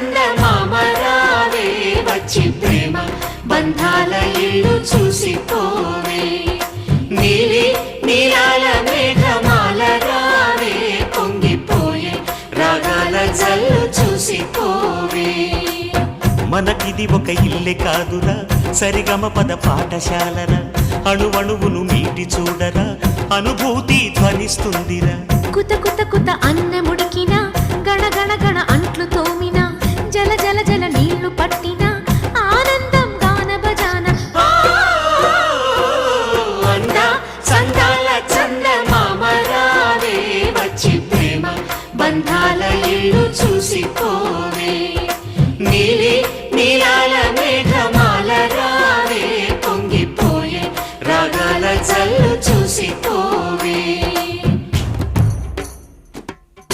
చందమామ రావే వచ్చి ప్రేమ బంధాల ఇల్లు చూసిపోవే నీలి నీలాల మేఘమాల రావే పొంగిపోయే రాగాల జల్లు చూసిపోవే మనకిది ఒక ఇల్లే కాదురా సరిగమ పద పాఠశాలరా అణువణువును మీటి చూడరా అనుభూతి ధ్వనిస్తుందిరా కుత కుత కుత అన్నము